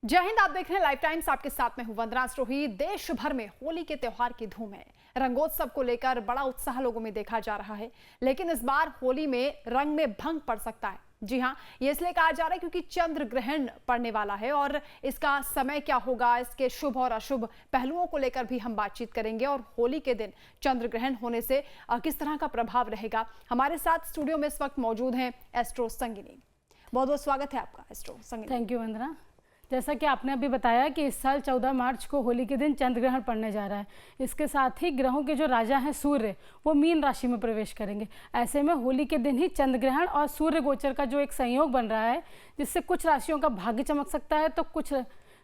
जय हिंद। आप देख रहे हैं लाइव टाइम्स, आपके साथ में हूं वंदना स्रोही। देश भर में होली के त्योहार की धूम है। रंगोत्सव को लेकर बड़ा उत्साह लोगों में देखा जा रहा है, लेकिन इस बार होली में रंग में भंग पड़ सकता है। जी हां, ये इसलिए कहा जा रहा है क्योंकि चंद्र ग्रहण पड़ने वाला है और इसका समय क्या होगा, इसके शुभ और अशुभ पहलुओं को लेकर भी हम बातचीत करेंगे। और होली के दिन चंद्र ग्रहण होने से किस तरह का प्रभाव रहेगा। हमारे साथ स्टूडियो में इस वक्त मौजूद हैं एस्ट्रो संगिनी। बहुत बहुत स्वागत है आपका एस्ट्रो संगिनी। थैंक यू वंदना। जैसा कि आपने अभी बताया कि इस साल 14 मार्च को होली के दिन चंद्र ग्रहण पड़ने जा रहा है। इसके साथ ही ग्रहों के जो राजा हैं सूर्य, वो मीन राशि में प्रवेश करेंगे। ऐसे में होली के दिन ही चंद्र ग्रहण और सूर्य गोचर का जो एक संयोग बन रहा है, जिससे कुछ राशियों का भाग्य चमक सकता है, तो कुछ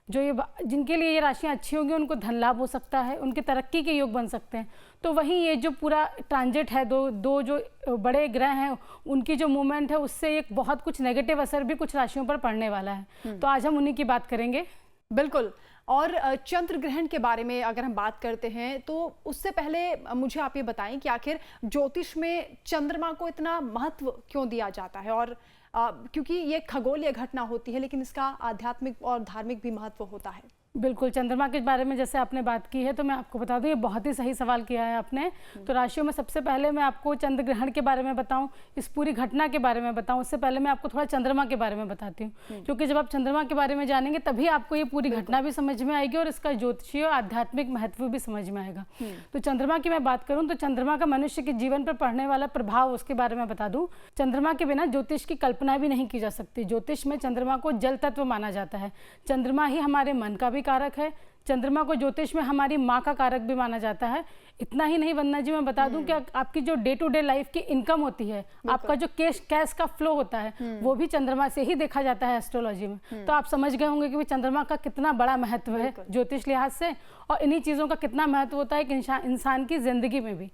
जो जिनके लिए ये राशियाँ अच्छी होंगी उनको धन लाभ हो सकता है, उनके तरक्की के योग बन सकते हैं। तो वहीं ये जो पूरा ट्रांजिट है, दो जो बड़े ग्रह हैं, उनकी जो मूवमेंट है, उससे एक बहुत कुछ नेगेटिव असर भी कुछ राशियों पर पड़ने वाला है। तो आज हम उन्हीं की बात करेंगे। बिल्कुल। और चंद्र ग्रहण के बारे में अगर हम बात करते हैं तो उससे पहले मुझे आप ये बताएं कि आखिर ज्योतिष में चंद्रमा को इतना महत्व क्यों दिया जाता है। और क्योंकि ये खगोलीय घटना होती है, लेकिन इसका आध्यात्मिक और धार्मिक भी महत्व होता है। बिल्कुल, चंद्रमा के बारे में जैसे आपने बात की है, तो मैं आपको बता दूं, ये बहुत ही सही सवाल किया है आपने। तो राशियों में सबसे पहले मैं आपको चंद्र ग्रहण के बारे में बताऊं, इस पूरी घटना के बारे में बताऊं, उससे पहले मैं आपको थोड़ा चंद्रमा के बारे में बताती हूँ। क्योंकि जब आप चंद्रमा के बारे में जानेंगे तभी आपको ये पूरी घटना भी समझ में आएगी और इसका ज्योतिषीय और आध्यात्मिक महत्व भी समझ में आएगा। तो चंद्रमा की मैं बात करूँ तो चंद्रमा का मनुष्य के जीवन पर पड़ने वाला प्रभाव, उसके बारे में बता दूँ। चंद्रमा के बिना ज्योतिष की कल्पना भी नहीं की जा सकती। ज्योतिष में चंद्रमा को जल तत्व माना जाता है। चंद्रमा ही हमारे मन का भी कारक है। चंद्रमा को ज्योतिष में हमारी माँ का कारक भी माना जाता है। इतना ही नहीं वंदना जी, मैं बता दूं कि आपकी जो डे टू डे लाइफ की इनकम होती है, आपका जो कैश का फ्लो होता है, वो भी चंद्रमा से ही देखा जाता है एस्ट्रोलॉजी में। तो आप समझ गए होंगे कि चंद्रमा का कितना बड़ा महत्व है ज्योतिष लिहाज से, और इन्हीं चीज़ों का कितना महत्व होता है कि इंसान की जिंदगी में भी।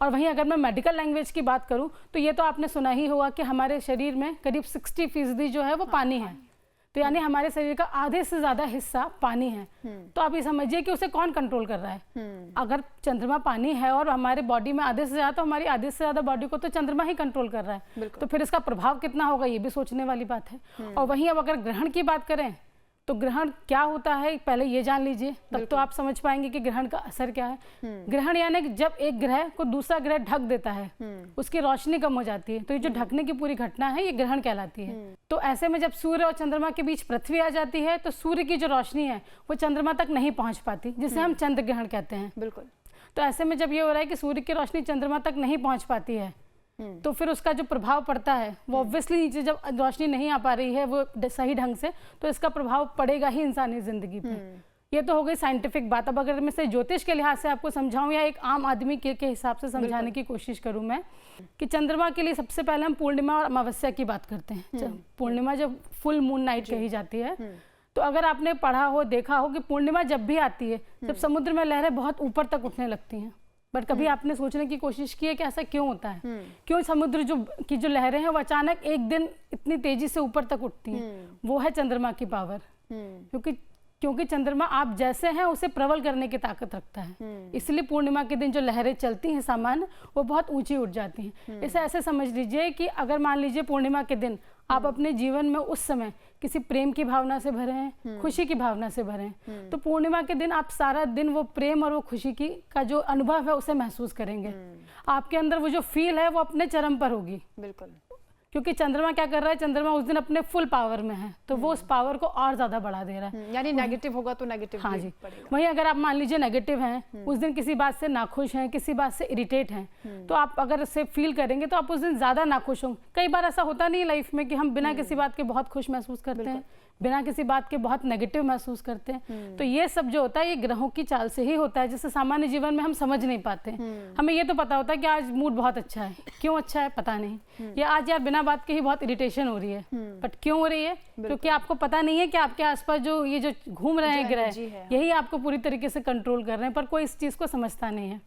और वहीं अगर मैं मेडिकल लैंग्वेज की बात करूँ तो ये तो आपने सुना ही होगा कि हमारे शरीर में करीब 60% जो है वो पानी है। तो यानी हमारे शरीर का आधे से ज्यादा हिस्सा पानी है। तो आप ये समझिए कि उसे कौन कंट्रोल कर रहा है। अगर चंद्रमा पानी है और हमारे बॉडी में आधे से ज्यादा, तो हमारी आधे से ज्यादा बॉडी को तो चंद्रमा ही कंट्रोल कर रहा है। तो फिर इसका प्रभाव कितना होगा, ये भी सोचने वाली बात है। और वहीं अब अगर ग्रहण की बात करें तो ग्रहण क्या होता है पहले ये जान लीजिए, तब तो आप समझ पाएंगे कि ग्रहण का असर क्या है। ग्रहण यानी कि जब एक ग्रह को दूसरा ग्रह ढक देता है, उसकी रोशनी कम हो जाती है, तो ये जो ढकने की पूरी घटना है, ये ग्रहण कहलाती है। तो ऐसे में जब सूर्य और चंद्रमा के बीच पृथ्वी आ जाती है, तो सूर्य की जो रोशनी है वो चंद्रमा तक नहीं पहुंच पाती, जिसे हम चंद्र ग्रहण कहते हैं। बिल्कुल। तो ऐसे में जब ये हो रहा है कि सूर्य की रोशनी चंद्रमा तक नहीं पहुंच पाती है, तो फिर उसका जो प्रभाव पड़ता है वो ऑब्वियसली नीचे जब रोशनी नहीं आ पा रही है वो सही ढंग से, तो इसका प्रभाव पड़ेगा ही इंसानी जिंदगी पे। ये तो हो गई साइंटिफिक बात। अब अगर मैं से ज्योतिष के लिहाज से आपको समझाऊं या एक आम आदमी के हिसाब से समझाने की कोशिश करूं मैं, कि चंद्रमा के लिए सबसे पहले हम पूर्णिमा और अमावस्या की बात करते हैं। पूर्णिमा जब फुल मून नाइट कही जाती है, तो अगर आपने पढ़ा हो, देखा हो कि पूर्णिमा जब भी आती है, जब समुद्र में लहरें बहुत ऊपर तक उठने लगती हैं। बट कभी आपने सोचने की कोशिश की है कि ऐसा क्यों होता है? क्यों समुद्र की जो लहरें हैं वो अचानक एक दिन इतनी तेजी से ऊपर तक उठती हैं? वो है चंद्रमा की पावर। क्योंकि चंद्रमा आप जैसे हैं उसे प्रबल करने की ताकत रखता है। इसलिए पूर्णिमा के दिन जो लहरें चलती हैं सामान्य, वो बहुत ऊंची उठ जाती हैं। इसे ऐसे समझ लीजिए कि अगर मान लीजिए पूर्णिमा के दिन आप अपने जीवन में उस समय किसी प्रेम की भावना से भरे हैं, खुशी की भावना से भरे हैं, तो पूर्णिमा के दिन आप सारा दिन वो प्रेम और वो खुशी का जो अनुभव है उसे महसूस करेंगे। आपके अंदर वो जो फील है वो अपने चरम पर होगी। बिल्कुल। क्योंकि चंद्रमा क्या कर रहा है, चंद्रमा उस दिन अपने फुल पावर में है, तो वो उस पावर को और ज्यादा बढ़ा दे रहा है। यानी नेगेटिव होगा तो नेगेटिव। हाँ जी। वहीं अगर आप मान लीजिए नेगेटिव हैं, उस दिन किसी बात से नाखुश हैं, किसी बात से इरिटेट हैं, तो आप अगर इसे फील करेंगे तो आप उस दिन ज्यादा नाखुश होंगे। कई बार ऐसा होता नहीं लाइफ में कि हम बिना किसी बात के बहुत खुश महसूस करते हैं, बिना किसी बात के बहुत नेगेटिव महसूस करते हैं। तो ये सब जो होता है ये ग्रहों की चाल से ही होता है, जिससे सामान्य जीवन में हम समझ नहीं पाते। हमें ये तो पता होता है कि आज मूड बहुत अच्छा है, क्यों अच्छा है पता नहीं, या आज यार बिना बात के ही बहुत इरिटेशन हो रही है, बट क्यों हो रही है? क्योंकि आपको पता नहीं है कि आपके आसपास जो ये जो घूम रहे हैं ग्रह, यही आपको पूरी तरीके से कंट्रोल कर रहे हैं, पर कोई इस चीज को समझता नहीं है।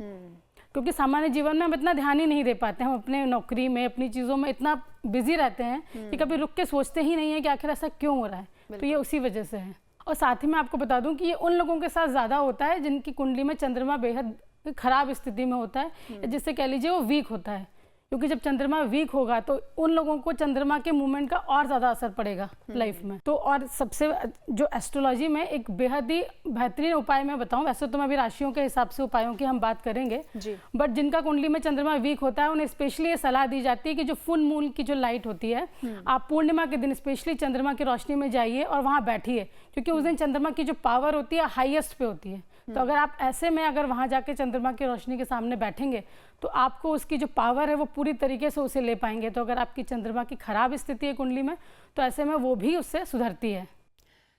क्योंकि सामान्य जीवन में हम इतना ध्यान ही नहीं दे पाते, हम अपने नौकरी में, अपनी चीजों में इतना बिजी रहते हैं कि कभी रुक के सोचते ही नहीं है कि आखिर ऐसा क्यों हो रहा है। तो ये उसी वजह से है। और साथ ही मैं आपको बता दूं कि ये उन लोगों के साथ ज्यादा होता है जिनकी कुंडली में चंद्रमा बेहद खराब स्थिति में होता है, जिससे कह लीजिए वो वीक होता है। क्योंकि जब चंद्रमा वीक होगा तो उन लोगों को चंद्रमा के मूवमेंट का और ज़्यादा असर पड़ेगा लाइफ में। तो और सबसे जो एस्ट्रोलॉजी में एक बेहद ही बेहतरीन उपाय मैं बताऊं, वैसे तो मैं अभी राशियों के हिसाब से उपायों की हम बात करेंगे जी, बट जिनका कुंडली में चंद्रमा वीक होता है उन्हें स्पेशली ये सलाह दी जाती है कि जो फुल मून की जो लाइट होती है, आप पूर्णिमा के दिन स्पेशली चंद्रमा की रोशनी में जाइए और वहाँ बैठिए, क्योंकि उस दिन चंद्रमा की जो पावर होती है हाईएस्ट पे होती है। तो अगर आप ऐसे में अगर वहाँ जाके चंद्रमा की रोशनी के सामने बैठेंगे तो आपको उसकी जो पावर है वो पूरी तरीके से उसे ले पाएंगे। तो अगर आपकी चंद्रमा की खराब स्थिति है कुंडली में तो ऐसे में वो भी उससे सुधरती है।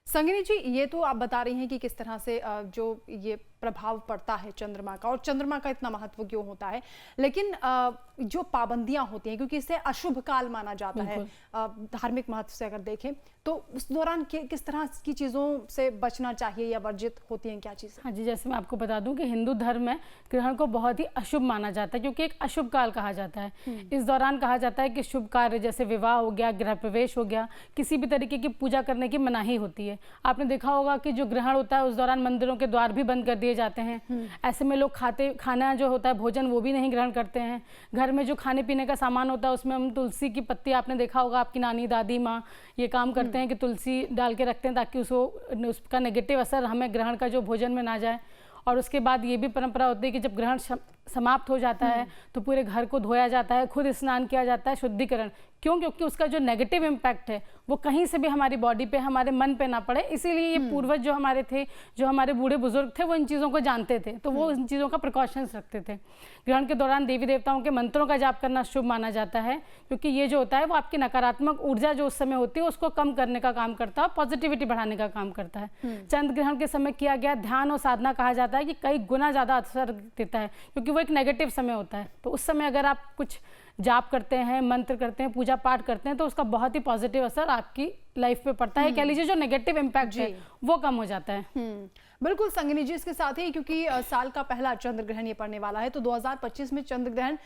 संगिनी जी, ये तो आप बता रही हैं कि किस तरह से जो ये प्रभाव पड़ता है चंद्रमा का, और चंद्रमा का इतना महत्व क्यों होता है, लेकिन जो पाबंदियां होती हैं, क्योंकि इसे अशुभ काल माना जाता है धार्मिक महत्व से अगर देखें, तो उस दौरान किस तरह की चीज़ों से बचना चाहिए या वर्जित होती हैं, क्या चीज़ें? हाँ जी, जैसे मैं आपको बता दूं कि हिंदू धर्म में ग्रहण को बहुत ही अशुभ माना जाता है, क्योंकि एक अशुभ काल कहा जाता है। इस दौरान कहा जाता है कि शुभ कार्य जैसे विवाह हो गया, गृह प्रवेश हो गया, किसी भी तरीके की पूजा करने की मनाही होती है। आपने देखा होगा कि जो ग्रहण होता है उस दौरान मंदिरों के द्वार भी बंद कर दिए जाते हैं। ऐसे में लोग खाना जो होता है भोजन वो भी नहीं ग्रहण करते हैं। घर में जो खाने पीने का सामान होता है उसमें हम तुलसी की पत्ती, आपने देखा होगा आपकी नानी दादी माँ ये काम करते हैं कि तुलसी डाल के रखते हैं ताकि उसका नेगेटिव असर हमें ग्रहण का जो भोजन में ना जाए। और उसके बाद ये भी परंपरा होती है कि जब ग्रहण समाप्त हो जाता है तो पूरे घर को धोया जाता है, खुद स्नान किया जाता है, शुद्धिकरण। क्यों? क्योंकि उसका जो नेगेटिव इम्पैक्ट है वो कहीं से भी हमारी बॉडी पे, हमारे मन पे ना पड़े। इसीलिए ये पूर्वज जो हमारे थे, जो हमारे बूढ़े बुजुर्ग थे, वो इन चीज़ों को जानते थे, तो वो इन चीज़ों का प्रिकॉशंस रखते थे। ग्रहण के दौरान देवी देवताओं के मंत्रों का जाप करना शुभ माना जाता है, क्योंकि ये जो होता है वो आपकी नकारात्मक ऊर्जा जो उस समय होती है उसको कम करने का काम करता है, पॉजिटिविटी बढ़ाने का काम करता है। चंद्र ग्रहण के समय किया गया ध्यान और साधना कहा जाता है कि कई गुना ज़्यादा असर देता है, क्योंकि वो एक नेगेटिव समय होता है। तो उस समय अगर आप कुछ जाप करते हैं, मंत्र करते हैं, पूजा पाठ करते हैं तो उसका बहुत ही पॉजिटिव असर आपकी लाइफ पे पड़ता है। कह लीजिए जो नेगेटिव इम्पैक्ट है वो कम हो जाता है। बिल्कुल संगिनी जी, इसके साथ ही क्योंकि साल का पहला चंद्र ग्रहण ये पड़ने वाला है, तो 2025 में चंद्र ग्रहण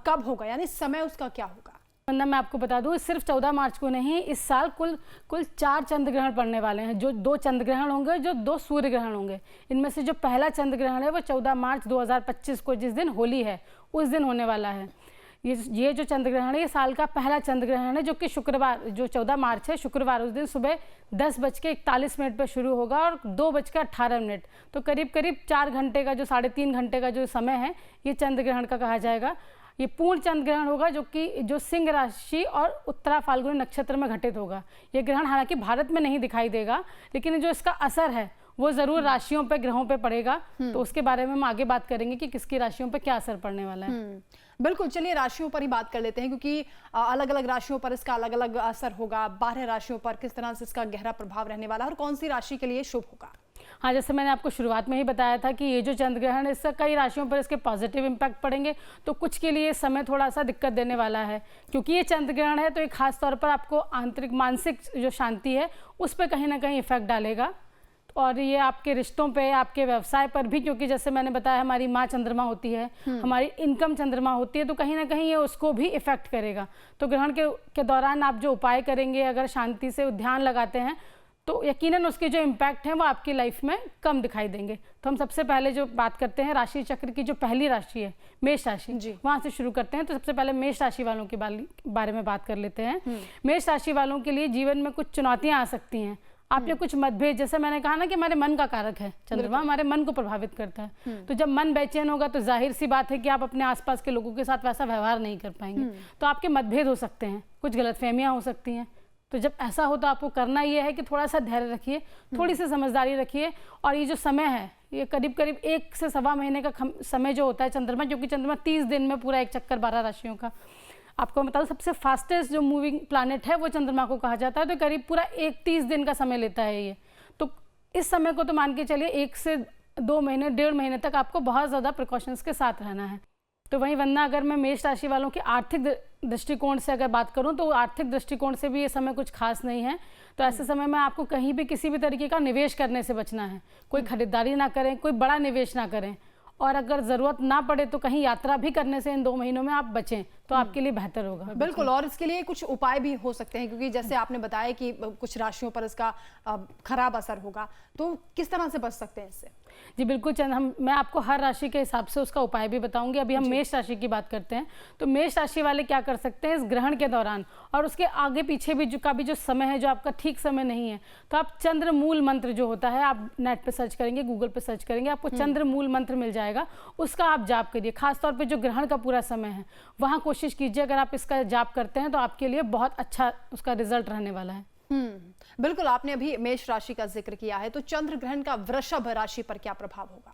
कब होगा, यानी समय उसका क्या होगा? वंदना, मैं आपको बता दूं सिर्फ 14 मार्च को नहीं, इस साल कुल 4 चंद्र ग्रहण पड़ने वाले हैं। जो 2 चंद्र ग्रहण होंगे, जो 2 सूर्य ग्रहण होंगे। इनमें से जो पहला चंद्र ग्रहण है वो 14 मार्च 2025 को, जिस दिन होली है उस दिन होने वाला है। ये जो चंद्र ग्रहण है ये साल का पहला चंद्र ग्रहण है, जो कि शुक्रवार, जो 14 मार्च है शुक्रवार, उस दिन सुबह 10:41 पर शुरू होगा और 2:18। तो करीब 4 घंटे का, जो 3.5 घंटे का जो समय है ये चंद्र ग्रहण का कहा जाएगा। ये पूर्ण चंद्र ग्रहण होगा जो सिंह राशि और उत्तरा फाल्गुनी नक्षत्र में घटित होगा। ये ग्रहण हालांकि भारत में नहीं दिखाई देगा, लेकिन जो इसका असर है वो जरूर राशियों पे, ग्रहों पे पड़ेगा। तो उसके बारे में हम आगे बात करेंगे कि किसकी राशियों पे क्या असर पड़ने वाला है। बिल्कुल, चलिए राशियों पर ही बात कर लेते हैं, क्योंकि अलग अलग राशियों पर इसका अलग अलग असर होगा। 12 राशियों पर किस तरह से इसका गहरा प्रभाव रहने वाला है और कौन सी राशि के लिए शुभ होगा? हाँ, जैसे मैंने आपको शुरुआत में ही बताया था कि ये जो चंद्र ग्रहण है इससे कई राशियों पर इसके पॉजिटिव इम्पैक्ट पड़ेंगे, तो कुछ के लिए समय थोड़ा सा दिक्कत देने वाला है। क्योंकि ये चंद्र ग्रहण है तो एक खास तौर पर आपको आंतरिक मानसिक जो शांति है उस पर कहीं ना कहीं इफेक्ट डालेगा। और ये आपके रिश्तों पे, आपके व्यवसाय पर भी, क्योंकि जैसे मैंने बताया हमारी माँ चंद्रमा होती है, हमारी इनकम चंद्रमा होती है, तो कहीं ना कहीं ये उसको भी इफेक्ट करेगा। तो ग्रहण के दौरान आप जो उपाय करेंगे, अगर शांति से ध्यान लगाते हैं तो यकीनन उसके जो इम्पैक्ट हैं वो आपकी लाइफ में कम दिखाई देंगे। तो हम सबसे पहले जो बात करते हैं राशि चक्र की, जो पहली राशि है मेष राशि, वहाँ से शुरू करते हैं। तो सबसे पहले मेष राशि वालों के बारे में बात कर लेते हैं। मेष राशि वालों के लिए जीवन में कुछ चुनौतियाँ आ सकती हैं। आप ये कुछ मतभेद, जैसे मैंने कहा ना कि हमारे मन का कारक है चंद्रमा, हमारे मन को प्रभावित करता है। तो जब मन बेचैन होगा तो जाहिर सी बात है कि आप अपने आसपास के लोगों के साथ वैसा व्यवहार नहीं कर पाएंगे। तो आपके मतभेद हो सकते हैं, कुछ गलतफहमियां हो सकती हैं। तो जब ऐसा हो तो आपको करना ये है कि थोड़ा सा धैर्य रखिए, थोड़ी सी समझदारी रखिए। और ये जो समय है ये करीब 1 से सवा महीने का समय जो होता है चंद्रमा, क्योंकि चंद्रमा 30 दिन में पूरा एक चक्कर 12 राशियों का, आपको बता दूं सबसे फास्टेस्ट जो मूविंग प्लैनेट है वो चंद्रमा को कहा जाता है। तो करीब पूरा 30 दिन का समय लेता है ये। तो इस समय को तो मान के चलिए 1 से 2 महीने, 1.5 महीने तक आपको बहुत ज़्यादा प्रिकॉशंस के साथ रहना है। तो वहीं वरना अगर मैं मेष राशि वालों की आर्थिक दृष्टिकोण से अगर बात करूं तो आर्थिक दृष्टिकोण से भी ये समय कुछ खास नहीं है। तो ऐसे समय में आपको कहीं भी किसी भी तरीके का निवेश करने से बचना है। कोई खरीदारी ना करें, कोई बड़ा निवेश ना करें, और अगर ज़रूरत ना पड़े तो कहीं यात्रा भी करने से इन 2 महीनों में आप बचें। तो आपके लिए बेहतर होगा। बिल्कुल, और इसके लिए कुछ उपाय भी हो सकते हैं, क्योंकि जैसे आपने बताया कि कुछ राशियों पर इसका खराब असर होगा, तो किस तरह से बच सकते हैं इससे? जी बिल्कुल मैं आपको हर राशि के हिसाब से उसका उपाय भी बताऊंगी। अभी हम मेष राशि की बात करते हैं, तो मेष राशि वाले क्या कर सकते हैं इस ग्रहण के दौरान और उसके आगे पीछे भी जो समय है जो आपका ठीक समय नहीं है, तो आप चंद्र मूल मंत्र जो होता है, आप नेट पे सर्च करेंगे, गूगल पे सर्च करेंगे, आपको चंद्र मूल मंत्र मिल जाएगा, उसका आप जाप करिए। खासतौर पर जो ग्रहण का पूरा समय है वहाँ कोशिश कीजिए, अगर आप इसका जाप करते हैं तो आपके लिए बहुत अच्छा उसका रिजल्ट रहने वाला है। बिल्कुल, आपने अभी मेष राशि का जिक्र किया है, तो चंद्र ग्रहण का वृषभ राशि पर क्या प्रभाव होगा?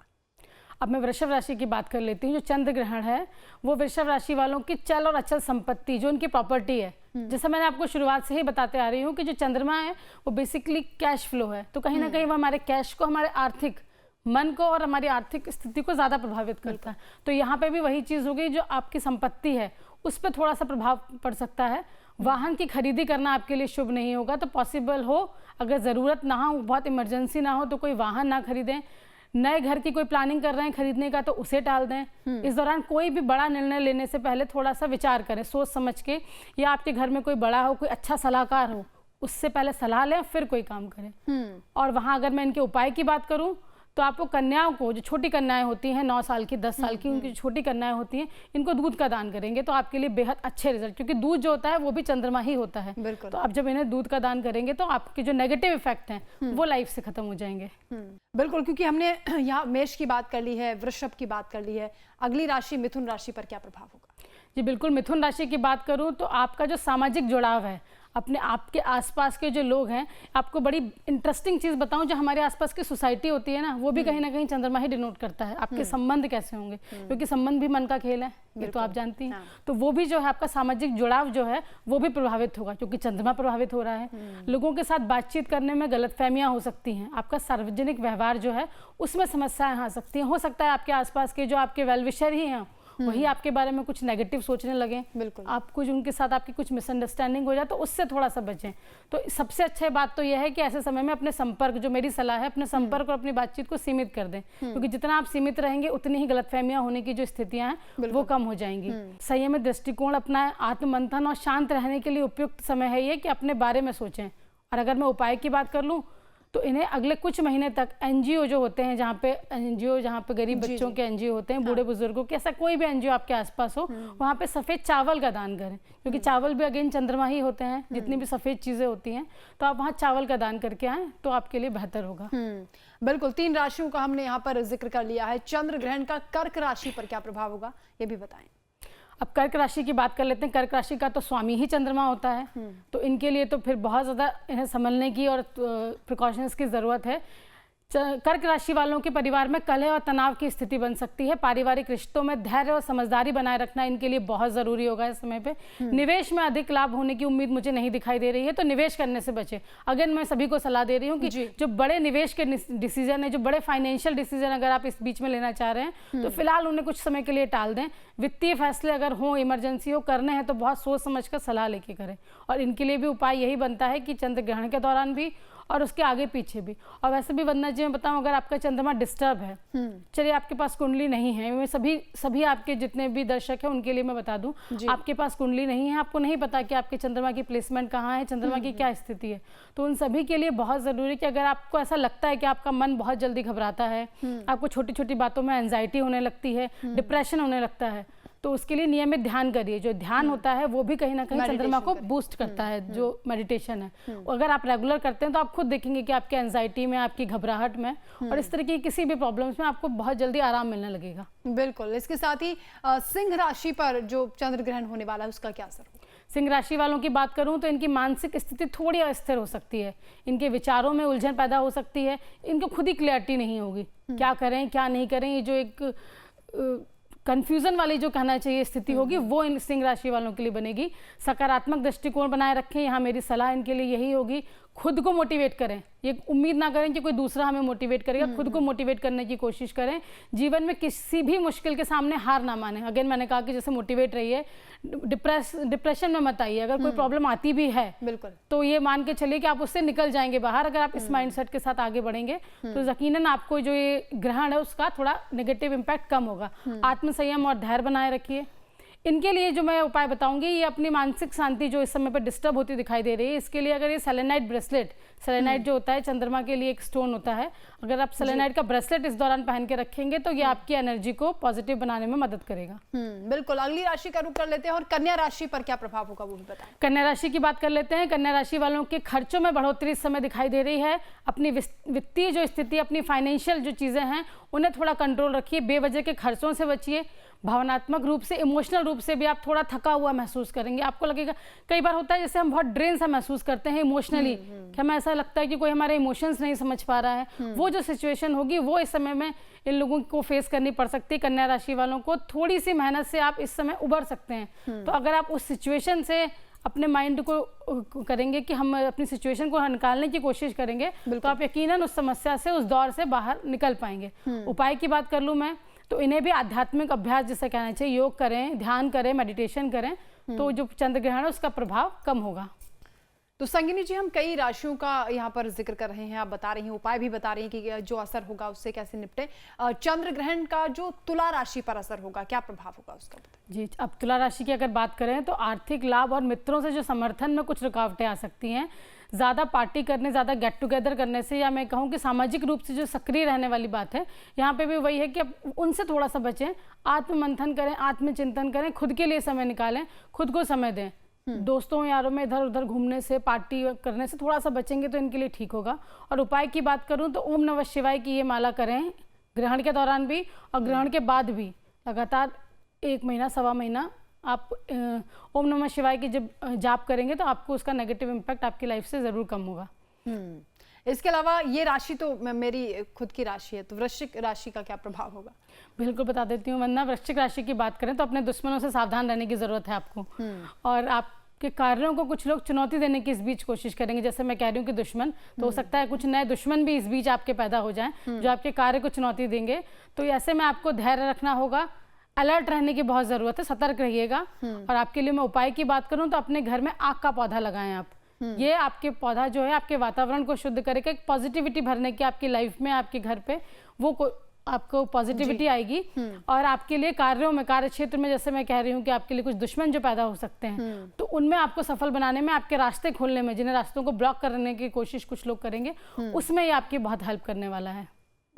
अब मैं वृषभ राशि की बात कर लेती हूँ। जो चंद्र ग्रहण है वो वृषभ राशि वालों की चल और अचल संपत्ति, जो उनकी प्रॉपर्टी है, जैसा मैंने आपको शुरुआत से ही बताते आ रही हूँ कि जो चंद्रमा है वो बेसिकली कैश फ्लो है, तो कहीं ना कहीं वो हमारे कैश को, हमारे आर्थिक मन को और हमारी आर्थिक स्थिति को ज़्यादा प्रभावित करता है। तो यहाँ पे भी वही चीज़ हो गई, जो आपकी संपत्ति है उस पर थोड़ा सा प्रभाव पड़ सकता है। वाहन की खरीदी करना आपके लिए शुभ नहीं होगा, तो पॉसिबल हो अगर ज़रूरत ना हो, बहुत इमरजेंसी ना हो, तो कोई वाहन ना खरीदें। नए घर की कोई प्लानिंग कर रहे हैं खरीदने का, तो उसे टाल दें। इस दौरान कोई भी बड़ा निर्णय लेने से पहले थोड़ा सा विचार करें, सोच समझ के, या आपके घर में कोई बड़ा हो, कोई अच्छा सलाहकार हो, उससे पहले सलाह लें फिर कोई काम करें। और वहाँ अगर मैं इनके उपाय की बात करूँ तो आपको कन्याओं को, जो छोटी कन्याएं होती हैं 9 साल की, 10 साल की, उनकी जो छोटी कन्याएं होती हैं, इनको दूध का दान करेंगे तो आपके लिए बेहद अच्छे रिजल्ट, क्योंकि दूध जो होता है वो भी चंद्रमा ही होता है। तो आप जब इन्हें दूध का दान करेंगे तो आपके जो नेगेटिव इफेक्ट हैं वो लाइफ से खत्म हो जाएंगे। बिल्कुल, क्योंकि हमने यहाँ मेष की बात कर ली है, वृषभ की बात कर ली है, अगली राशि मिथुन राशि पर क्या प्रभाव होगा? जी बिल्कुल, मिथुन राशि की बात करूँ तो आपका जो सामाजिक जुड़ाव है, अपने आपके आसपास के जो लोग हैं, आपको बड़ी इंटरेस्टिंग चीज़ बताऊं, जो हमारे आसपास की सोसाइटी होती है ना, वो भी कहीं ना कहीं चंद्रमा ही डिनोट करता है आपके संबंध कैसे होंगे, क्योंकि संबंध भी मन का खेल है, ये तो आप जानती हैं। तो वो भी जो है आपका सामाजिक जुड़ाव जो है वो भी प्रभावित होगा, क्योंकि चंद्रमा प्रभावित हो रहा है। लोगों के साथ बातचीत करने में गलतफहमियां हो सकती हैं, आपका सार्वजनिक व्यवहार जो है उसमें समस्याएं आ सकती हैं। हो सकता है आपके आसपास के जो आपके वेलविशर ही हैं वही आपके बारे में कुछ नेगेटिव सोचने लगे, बिल्कुल आप कुछ उनके साथ आपकी कुछ मिसअंडरस्टैंडिंग हो जाए, तो उससे थोड़ा सा बचें। तो सबसे अच्छी बात तो यह है कि ऐसे समय में अपने संपर्क, जो मेरी सलाह है, अपने संपर्क और अपनी बातचीत को सीमित कर दें, क्योंकि जितना आप सीमित रहेंगे उतनी ही गलतफहमियां होने की जो स्थितियां हैं वो कम हो जाएंगी। संयमित दृष्टिकोण अपनाएं, आत्ममंथन और शांत रहने के लिए उपयुक्त समय है ये कि अपने बारे में सोचें। और अगर मैं उपाय की बात कर लूँ तो इन्हें अगले कुछ महीने तक एनजीओ जो होते हैं, जहाँ पे गरीब बच्चों के एनजीओ होते हैं, बूढ़े बुजुर्गों के, ऐसा कोई भी एनजीओ आपके आसपास हो, वहाँ पे सफ़ेद चावल का दान करें, क्योंकि चावल भी अगेन चंद्रमा ही होते हैं, जितनी भी सफ़ेद चीज़ें होती हैं, तो आप वहाँ चावल का दान करके आएँ तो आपके लिए बेहतर होगा। बिल्कुल, 3 राशियों का हमने यहाँ पर जिक्र कर लिया है। चंद्र ग्रहण का कर्क राशि पर क्या प्रभाव होगा, ये भी बताएं। अब कर्क राशि की बात कर लेते हैं। कर्क राशि का तो स्वामी ही चंद्रमा होता है, तो इनके लिए तो फिर बहुत ज़्यादा इन्हें संभलने की और प्रिकॉशंस की ज़रूरत है। कर्क राशि वालों के परिवार में कलह और तनाव की स्थिति बन सकती है। पारिवारिक रिश्तों में धैर्य और समझदारी बनाए रखना इनके लिए बहुत ज़रूरी होगा इस समय पे। निवेश में अधिक लाभ होने की उम्मीद मुझे नहीं दिखाई दे रही है, तो निवेश करने से बचें। अगर मैं सभी को सलाह दे रही हूँ कि जो बड़े निवेश के डिसीजन है, जो बड़े फाइनेंशियल डिसीजन अगर आप इस बीच में लेना चाह रहे हैं, तो फिलहाल उन्हें कुछ समय के लिए टाल दें। वित्तीय फैसले अगर हो, इमरजेंसी हो, करने हैं तो बहुत सोच समझ कर सलाह लेके करें। और इनके लिए भी उपाय यही बनता है कि चंद्र ग्रहण के दौरान भी और उसके आगे पीछे भी। और वैसे भी वंदना जी मैं बताऊं, अगर आपका चंद्रमा डिस्टर्ब है, चलिए आपके पास कुंडली नहीं है, मैं सभी आपके जितने भी दर्शक हैं उनके लिए मैं बता दूं, आपके पास कुंडली नहीं है, आपको नहीं पता कि आपके चंद्रमा की प्लेसमेंट कहाँ है, चंद्रमा की क्या स्थिति है, तो उन सभी के लिए बहुत ज़रूरी है कि अगर आपको ऐसा लगता है कि आपका मन बहुत जल्दी घबराता है, आपको छोटी छोटी बातों में एंजाइटी होने लगती है, डिप्रेशन होने लगता है, तो उसके लिए नियमित ध्यान करिए। जो ध्यान होता है वो भी कहीं ना कहीं चंद्रमा को बूस्ट करता है, जो मेडिटेशन है। अगर आप रेगुलर करते हैं तो आप खुद देखेंगे कि आपके एंजाइटी में, आपकी घबराहट में और इस तरह की किसी भी प्रॉब्लम्स में आपको बहुत जल्दी आराम मिलने लगेगा। बिल्कुल, इसके साथ ही सिंह राशि पर जो चंद्र ग्रहण होने वाला है उसका क्या असर होगा? सिंह राशि वालों की बात करूं तो इनकी मानसिक स्थिति थोड़ी अस्थिर हो सकती है, इनके विचारों में उलझन पैदा हो सकती है, इनको खुद ही क्लैरिटी नहीं होगी, क्या करें क्या नहीं करें, ये जो एक कंफ्यूजन वाली जो कहना चाहिए स्थिति होगी वो इन सिंह राशि वालों के लिए बनेगी। सकारात्मक दृष्टिकोण बनाए रखें, यहाँ मेरी सलाह इनके लिए यही होगी, खुद को मोटिवेट करें, ये उम्मीद ना करें कि कोई दूसरा हमें मोटिवेट करेगा, खुद को मोटिवेट करने की कोशिश करें। जीवन में किसी भी मुश्किल के सामने हार ना माने। अगेन मैंने कहा कि जैसे मोटिवेट रहिए, डिप्रेशन में मत आइए। अगर कोई प्रॉब्लम आती भी है बिल्कुल, तो ये मान के चलिए कि आप उससे निकल जाएंगे बाहर। अगर आप इस माइंडसेट के साथ आगे बढ़ेंगे तो यकीनन आपको जो ये ग्रहण है उसका थोड़ा नेगेटिव इम्पैक्ट कम होगा। आत्मसंयम और धैर्य बनाए रखिए। इनके लिए जो मैं उपाय बताऊंगी, ये अपनी मानसिक शांति जो इस समय पर डिस्टर्ब होती दिखाई दे रही है, इसके लिए अगर ये सेलेनाइट ब्रेसलेट, सेलेनाइट जो होता है चंद्रमा के लिए एक स्टोन होता है, अगर आप सेलेनाइट का ब्रेसलेट इस दौरान पहन के रखेंगे तो ये आपकी एनर्जी को पॉजिटिव बनाने में मदद करेगा। बिल्कुल। अगली राशि का रुख कर लेते हैं और कन्या राशि पर क्या प्रभाव होगा वो भी बताएं। कन्या राशि की बात कर लेते हैं। कन्या राशि वालों के खर्चों में बढ़ोतरी इस समय दिखाई दे रही है। अपनी वित्तीय जो स्थिति, अपनी फाइनेंशियल जो चीजें हैं उन्हें थोड़ा कंट्रोल रखिए, बेवजह के खर्चों से बचिए। भावनात्मक रूप से, इमोशनल रूप से भी आप थोड़ा थका हुआ महसूस करेंगे। आपको लगेगा, कई बार होता है जैसे हम बहुत ड्रेन सा महसूस करते हैं इमोशनली, कि हमें ऐसा लगता है कि कोई हमारे इमोशंस नहीं समझ पा रहा है। वो जो सिचुएशन होगी वो इस समय में इन लोगों को फेस करनी पड़ सकती है। कन्या राशि वालों को थोड़ी सी मेहनत से आप इस समय उबर सकते हैं। तो अगर आप उस सिचुएशन से अपने माइंड को करेंगे कि हम अपनी सिचुएशन को निकालने की कोशिश करेंगे, तो आप यकीनन उस समस्या से, उस दौर से बाहर निकल पाएंगे। उपाय की बात कर लूँ मैं, तो इन्हें भी आध्यात्मिक अभ्यास जिसे कहना चाहिए, योग करें, ध्यान करें, मेडिटेशन करें, तो जो चंद्र ग्रहण है उसका प्रभाव कम होगा। तो संगिनी जी, हम कई राशियों का यहाँ पर जिक्र कर रहे हैं, आप बता रही हैं, उपाय भी बता रही हैं कि जो असर होगा उससे कैसे निपटे। चंद्र ग्रहण का जो तुला राशि पर असर होगा, क्या प्रभाव होगा उसका बताएं। जी, अब तुला राशि की अगर बात करें तो आर्थिक लाभ और मित्रों से जो समर्थन में कुछ रुकावटें आ सकती हैं। ज़्यादा पार्टी करने, ज़्यादा गेट टुगेदर करने से, या मैं कहूँ कि सामाजिक रूप से जो सक्रिय रहने वाली बात है, यहाँ पे भी वही है कि अब उनसे थोड़ा सा बचें। आत्ममंथन करें, आत्मचिंतन करें, खुद के लिए समय निकालें, खुद को समय दें। दोस्तों यारों में इधर उधर घूमने से, पार्टी करने से थोड़ा सा बचेंगे तो इनके लिए ठीक होगा। और उपाय की बात करूँ तो ओम नमः शिवाय की ये माला करें, ग्रहण के दौरान भी और ग्रहण के बाद भी लगातार 1 महीना, सवा महीना आप ओम नमः शिवाय की जब जाप करेंगे तो आपको उसका नेगेटिव इम्पैक्ट आपकी लाइफ से ज़रूर कम होगा। इसके अलावा ये राशि तो मेरी खुद की राशि है, तो वृश्चिक राशि का क्या प्रभाव होगा? बिल्कुल बता देती हूँ। वरना वृश्चिक राशि की बात करें तो अपने दुश्मनों से सावधान रहने की ज़रूरत है आपको। और आपके कार्यों को कुछ लोग चुनौती देने की इस बीच कोशिश करेंगे। जैसे मैं कह रही हूँ कि दुश्मन, तो हो सकता है कुछ नए दुश्मन भी इस बीच आपके पैदा हो जाएं, जो आपके कार्य को चुनौती देंगे। तो ऐसे में आपको धैर्य रखना होगा, अलर्ट रहने की बहुत ज़रूरत है, सतर्क रहिएगा। और आपके लिए मैं उपाय की बात करूँ तो अपने घर में आग का पौधा लगाएं आप। ये आपके पौधा जो है आपके वातावरण को शुद्ध करेगा, एक पॉजिटिविटी भरने की आपकी लाइफ में, आपके घर पे वो आपको पॉजिटिविटी आएगी। और आपके लिए कार्यों में, कार्य क्षेत्र में, जैसे मैं कह रही हूँ कि आपके लिए कुछ दुश्मन जो पैदा हो सकते हैं, तो उनमें आपको सफल बनाने में, आपके रास्ते खोलने में, जिन्हें रास्तों को ब्लॉक करने की कोशिश कुछ लोग करेंगे, उसमें ये आपकी बहुत हेल्प करने वाला है।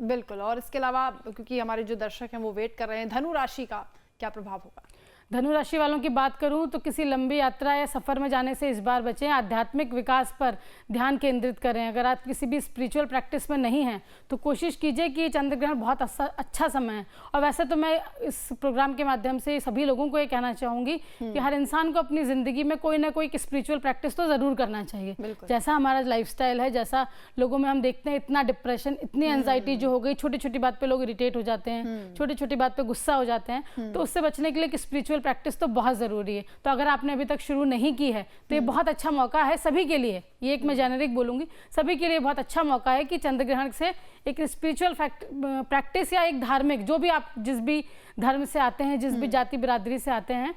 बिल्कुल। और इसके अलावा, क्योंकि हमारे जो दर्शक हैं वो वेट कर रहे हैं, धनु राशि का क्या प्रभाव होगा? धनु राशि वालों की बात करूं तो किसी लंबी यात्रा या सफ़र में जाने से इस बार बचें। आध्यात्मिक विकास पर ध्यान केंद्रित करें। अगर आप किसी भी स्पिरिचुअल प्रैक्टिस में नहीं हैं तो कोशिश कीजिए कि चंद्र ग्रहण बहुत अच्छा समय है। और वैसे तो मैं इस प्रोग्राम के माध्यम से सभी लोगों को ये कहना चाहूँगी कि हर इंसान को अपनी ज़िंदगी में कोई ना कोई स्पिरिचुअल प्रैक्टिस तो ज़रूर करना चाहिए। जैसा हमारा लाइफस्टाइल है, जैसा लोगों में हम देखते हैं, इतना डिप्रेशन, इतनी एंजाइटी जो हो गई, छोटी छोटी बात पे लोग इरिटेट हो जाते हैं, छोटी छोटी बात पे गुस्सा हो जाते हैं, तो उससे बचने के लिए एक स्पिरिचुअल प्रैक्टिस तो बहुत ज़रूरी है। तो अगर आपने अभी तक शुरू नहीं की है तो ये बहुत अच्छा मौका है सभी के लिए। ये एक मैं जेनेरिक बोलूँगी, सभी के लिए बहुत अच्छा मौका है कि चंद्र ग्रहण से एक स्पिरिचुअल प्रैक्टिस या एक धार्मिक, जो भी आप जिस भी धर्म से आते हैं, जिस भी जाति बिरादरी से आते हैं,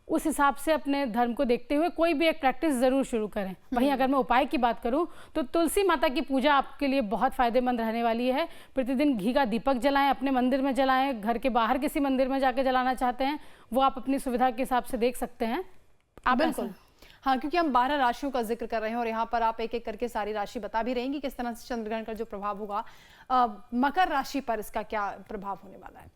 उस हिसाब से अपने धर्म को देखते हुए कोई भी एक प्रैक्टिस ज़रूर शुरू करें। वहीं अगर मैं उपाय की बात करूं तो तुलसी माता की पूजा आपके लिए बहुत फ़ायदेमंद रहने वाली है। प्रतिदिन घी का दीपक जलाएं, अपने मंदिर में जलाएं, घर के बाहर किसी मंदिर में जाकर जलाना चाहते हैं वो आप अपनी सुविधा के हिसाब से देख सकते हैं। आप बिल्कुल। हाँ, क्योंकि हम 12 राशियों का जिक्र कर रहे हैं और यहाँ पर आप एक एक करके सारी राशि बता भी रहेंगी किस तरह से चंद्रग्रहण का जो प्रभाव होगा। मकर राशि पर इसका क्या प्रभाव होने वाला है?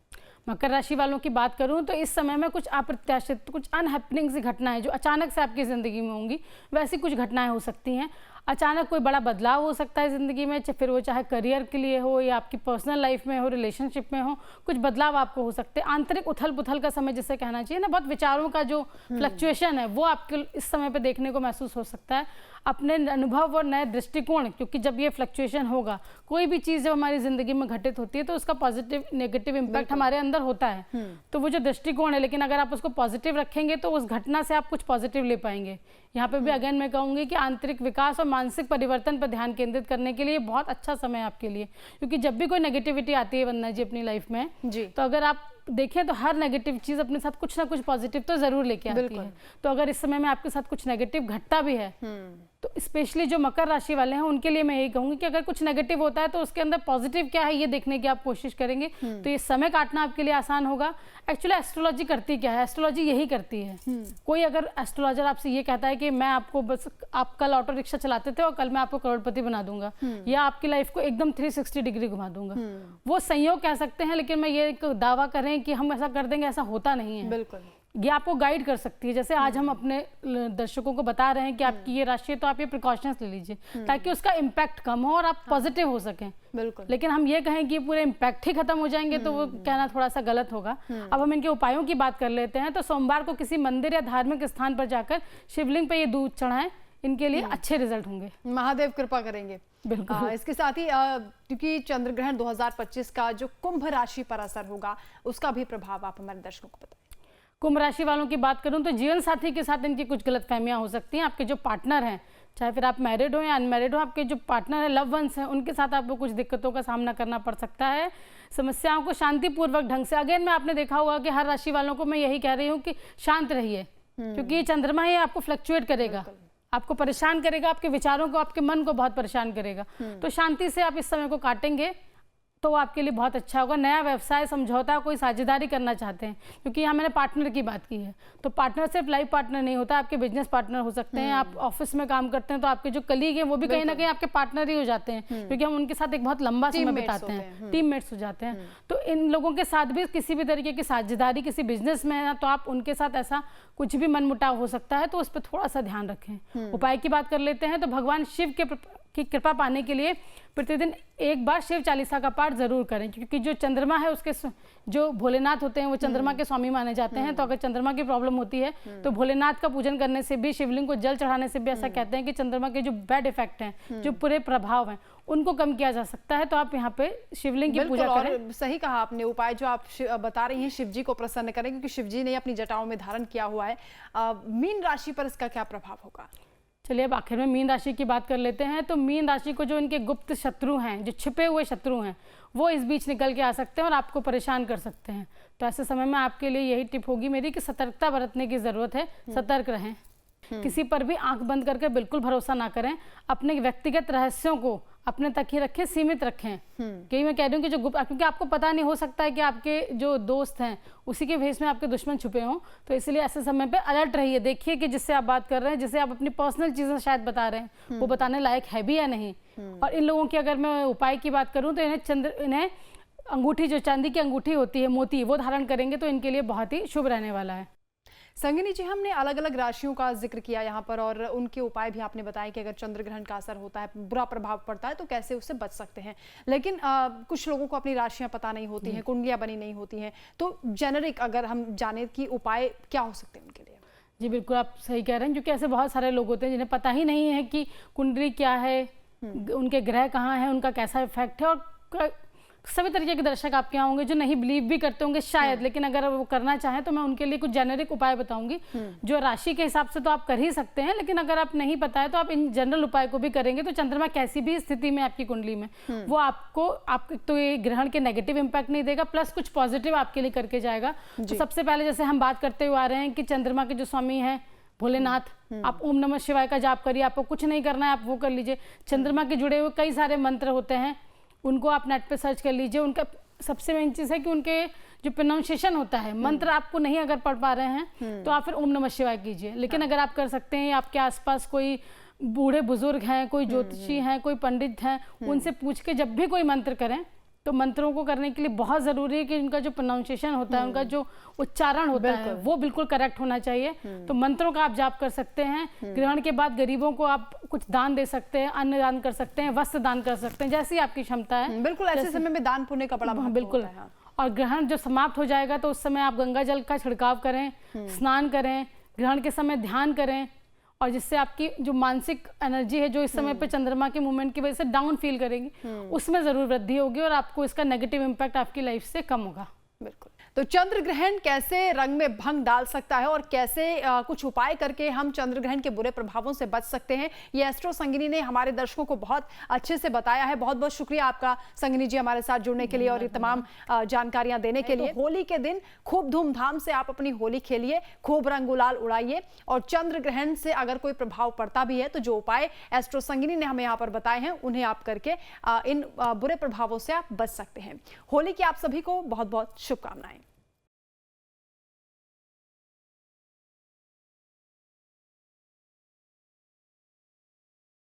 मकर राशि वालों की बात करूं तो इस समय में कुछ अप्रत्याशित, कुछ अनहैपनिंग सी घटनाएं जो अचानक से आपकी ज़िंदगी में होंगी, वैसी कुछ घटनाएं हो सकती हैं। अचानक कोई बड़ा बदलाव हो सकता है ज़िंदगी में, फिर वो चाहे करियर के लिए हो या आपकी पर्सनल लाइफ में हो, रिलेशनशिप में हो, कुछ बदलाव आपको हो सकते हैं। आंतरिक उथल पुथल का समय जिसे कहना चाहिए ना, बहुत विचारों का जो फ्लक्चुएशन है वो आपके इस समय पे देखने को महसूस हो सकता है। अपने अनुभव और नए दृष्टिकोण, क्योंकि जब ये फ्लक्चुएशन होगा, कोई भी चीज़ जब हमारी ज़िंदगी में घटित होती है तो उसका पॉजिटिव नेगेटिव इम्पैक्ट हमारे अंदर होता है। तो वो जो दृष्टिकोण है, लेकिन अगर आप उसको पॉजिटिव रखेंगे तो उस घटना से आप कुछ पॉजिटिव ले पाएंगे। यहाँ पे भी अगेन मैं कहूँगी कि आंतरिक विकास और मानसिक परिवर्तन पर ध्यान केंद्रित करने के लिए बहुत अच्छा समय है आपके लिए। क्योंकि जब भी कोई नेगेटिविटी आती है वंदना जी अपनी लाइफ में जी, तो अगर आप देखें तो हर नेगेटिव चीज़ अपने साथ कुछ ना कुछ पॉजिटिव तो ज़रूर लेके आती है। तो अगर इस समय में आपके साथ कुछ नेगेटिव घटता भी है तो स्पेशली जो मकर राशि वाले हैं उनके लिए मैं यही कहूँगी कि अगर कुछ नेगेटिव होता है तो उसके अंदर पॉजिटिव क्या है ये देखने की आप कोशिश करेंगे तो ये समय काटना आपके लिए आसान होगा। एक्चुअली एस्ट्रोलॉजी करती क्या है, एस्ट्रोलॉजी यही करती है। कोई अगर एस्ट्रोलॉजर आपसे ये कहता है कि मैं आपको बस, आप कल ऑटो रिक्शा चलाते थे और कल मैं आपको करोड़पति बना दूंगा या आपकी लाइफ को एकदम 360 डिग्री घुमा दूंगा, वो संयोग कह सकते हैं, लेकिन मैं ये एक दावा करें कि हम ऐसा कर देंगे, ऐसा होता नहीं है। बिल्कुल, ये आपको गाइड कर सकती है। जैसे आज हम अपने दर्शकों को बता रहे हैं कि आपकी ये राशि है तो आप ये प्रिकॉशंस ले लीजिए ताकि उसका इम्पैक्ट कम हो और आप पॉजिटिव हो सकें। बिल्कुल, लेकिन हम ये कहें कि पूरे इम्पैक्ट ही खत्म हो जाएंगे तो वो कहना थोड़ा सा गलत होगा। अब हम इनके उपायों की बात कर लेते हैं। तो सोमवार को किसी मंदिर या धार्मिक स्थान पर जाकर शिवलिंग पे ये दूध चढ़ाएं, इनके लिए अच्छे रिजल्ट होंगे, महादेव कृपा करेंगे। बिल्कुल। इसके साथ ही क्योंकि चंद्र ग्रहण 2025 का जो कुंभ राशि पर असर होगा उसका भी प्रभाव आप हमारे दर्शकों को बताएं। कुंभ राशि वालों की बात करूं तो जीवन साथी के साथ इनकी कुछ गलतफहमियां हो सकती हैं। आपके जो पार्टनर हैं, चाहे फिर आप मैरिड हो या अनमैरिड हो, आपके जो पार्टनर है, लव वंस हैं, उनके साथ आपको कुछ दिक्कतों का सामना करना पड़ सकता है। समस्याओं को शांतिपूर्वक ढंग से, अगेन मैं आपने देखा होगा कि हर राशि वालों को मैं यही कह रही हूँ कि शांत रहिए, क्योंकि ये चंद्रमा ही आपको फ्लक्चुएट करेगा, आपको परेशान करेगा, आपके विचारों को, आपके मन को बहुत परेशान करेगा। तो शांति से आप इस समय को काटेंगे तो आपके लिए बहुत अच्छा होगा। नया व्यवसाय, समझौता, कोई साझेदारी करना चाहते हैं, क्योंकि यहाँ मैंने पार्टनर की बात की है, तो पार्टनर सिर्फ लाइफ पार्टनर नहीं होता, आपके बिजनेस पार्टनर हो सकते हैं। आप ऑफिस में काम करते हैं तो आपके जो कलीग हैं वो भी कहीं ना कहीं आपके पार्टनर ही हो जाते हैं, क्योंकि हम उनके साथ एक बहुत लंबा समय बिताते हैं, टीममेट्स हो जाते हैं। तो इन लोगों के साथ भी किसी भी तरीके की साझेदारी, किसी बिजनेस में है ना, तो आप उनके साथ ऐसा कुछ भी मनमुटाव हो सकता है, तो उस पर थोड़ा सा ध्यान रखें। उपाय की बात कर लेते हैं। तो भगवान शिव की कृपा पाने के लिए प्रतिदिन एक बार शिव चालीसा का पाठ जरूर करें, क्योंकि जो चंद्रमा है उसके जो भोलेनाथ होते हैं वो चंद्रमा के स्वामी माने जाते हैं। तो अगर चंद्रमा की प्रॉब्लम होती है तो भोलेनाथ का पूजन करने से भी, शिवलिंग को जल चढ़ाने से भी ऐसा कहते हैं कि चंद्रमा के जो बैड इफेक्ट हैं, जो पूरे प्रभाव हैं, उनको कम किया जा सकता है। तो आप यहाँ पे शिवलिंग की पूजा करें। और सही कहा आपने, उपाय जो आप बता रही हैं शिव जी को प्रसन्न करें, क्योंकि शिव जी ने अपनी जटाओं में धारण किया हुआ है। मीन राशि पर इसका क्या प्रभाव होगा? चलिए अब आखिर में मीन राशि की बात कर लेते हैं। तो मीन राशि को जो इनके गुप्त शत्रु हैं, जो छिपे हुए शत्रु हैं, वो इस बीच निकल के आ सकते हैं और आपको परेशान कर सकते हैं। तो ऐसे समय में आपके लिए यही टिप होगी मेरी कि सतर्कता बरतने की ज़रूरत है, सतर्क रहें, किसी पर भी आंख बंद करके बिल्कुल भरोसा ना करें, अपने व्यक्तिगत रहस्यों को अपने तक ही रखें, सीमित रखें। क्योंकि मैं कह रही हूँ कि जो क्योंकि आपको पता नहीं, हो सकता है कि आपके जो दोस्त हैं उसी के भेष में आपके दुश्मन छुपे हों, तो इसलिए ऐसे समय पे अलर्ट रहिए। देखिए कि जिससे आप बात कर रहे हैं, जिसे आप अपनी पर्सनल चीज़ें शायद बता रहे हैं, वो बताने लायक है भी या नहीं। और इन लोगों की अगर मैं उपाय की बात करूँ तो इन्हें अंगूठी, जो चांदी की अंगूठी होती है, मोती, वो धारण करेंगे तो इनके लिए बहुत ही शुभ रहने वाला है। संगिनी जी, हमने अलग अलग राशियों का जिक्र किया यहाँ पर और उनके उपाय भी आपने बताया कि अगर चंद्र ग्रहण का असर होता है, बुरा प्रभाव पड़ता है, तो कैसे उससे बच सकते हैं। लेकिन कुछ लोगों को अपनी राशियां पता नहीं होती हैं, कुंडलियां बनी नहीं होती हैं, तो जेनरिक अगर हम जाने कि उपाय क्या हो सकते हैं उनके लिए? जी बिल्कुल, आप सही कह रहे हैं, क्योंकि ऐसे बहुत सारे लोग होते हैं जिन्हें पता ही नहीं है कि कुंडली क्या है, उनके ग्रह कहाँ हैं, उनका कैसा इफेक्ट है। और सभी तरीके के दर्शक आपके यहाँ होंगे जो नहीं बिलीव भी करते होंगे शायद, लेकिन अगर वो करना चाहें तो मैं उनके लिए कुछ जेनरिक उपाय बताऊंगी जो राशि के हिसाब से तो आप कर ही सकते हैं, लेकिन अगर आप नहीं पता है तो आप इन जनरल उपाय को भी करेंगे तो चंद्रमा कैसी भी स्थिति में आपकी कुंडली में वो आपको तो ये ग्रहण के नेगेटिव इंपैक्ट नहीं देगा, प्लस कुछ पॉजिटिव आपके लिए करके जाएगा। तो सबसे पहले जैसे हम बात करते हुए आ रहे हैं कि चंद्रमा के जो स्वामी है भोलेनाथ, आप ओम नमः शिवाय का जाप करिए, आपको कुछ नहीं करना है, आप वो कर लीजिए। चंद्रमा के जुड़े हुए कई सारे मंत्र होते हैं, उनको आप नेट पे सर्च कर लीजिए। उनका सबसे मेन चीज़ है कि उनके जो प्रोनाउंसिएशन होता है, मंत्र आपको नहीं अगर पढ़ पा रहे हैं तो आप फिर ओम नमः शिवाय कीजिए। लेकिन अगर आप कर सकते हैं, आपके आसपास कोई बूढ़े बुजुर्ग हैं, कोई ज्योतिषी हैं, कोई पंडित हैं, उनसे पूछ के जब भी कोई मंत्र करें, तो मंत्रों को करने के लिए बहुत ज़रूरी है कि उनका जो प्रोनाउंसिएशन होता है, उनका जो उच्चारण होता है, वो बिल्कुल करेक्ट होना चाहिए। तो मंत्रों का आप जाप कर सकते हैं। ग्रहण के बाद गरीबों को आप कुछ दान दे सकते हैं, अन्न दान कर सकते हैं, वस्त्र दान कर सकते हैं, जैसी आपकी क्षमता है। बिल्कुल, ऐसे समय में दान पुण्य का बड़ा महत्व बिल्कुल होता है। और ग्रहण जब समाप्त हो जाएगा तो उस समय आप गंगा जल का छिड़काव करें, स्नान करें, ग्रहण के समय ध्यान करें, और जिससे आपकी जो मानसिक एनर्जी है, जो इस समय पे चंद्रमा के मूवमेंट की वजह से डाउन फील करेंगी, उसमें जरूर वृद्धि होगी और आपको इसका नेगेटिव इम्पैक्ट आपकी लाइफ से कम होगा। बिल्कुल। तो चंद्र ग्रहण कैसे रंग में भंग डाल सकता है और कैसे कुछ उपाय करके हम चंद्र ग्रहण के बुरे प्रभावों से बच सकते हैं, ये एस्ट्रो संगिनी ने हमारे दर्शकों को बहुत अच्छे से बताया है। बहुत बहुत शुक्रिया आपका संगिनी जी हमारे साथ जुड़ने के लिए और ये तमाम जानकारियां देने के लिए। होली के दिन खूब धूमधाम से आप अपनी होली खेलिए, खूब रंग गुलाल उड़ाइए और चंद्र ग्रहण से अगर कोई प्रभाव पड़ता भी है तो जो उपाय एस्ट्रो संगिनी ने हमें यहाँ पर बताए हैं उन्हें आप करके इन बुरे प्रभावों से आप बच सकते हैं। होली की आप सभी को बहुत बहुत शुभकामनाएं।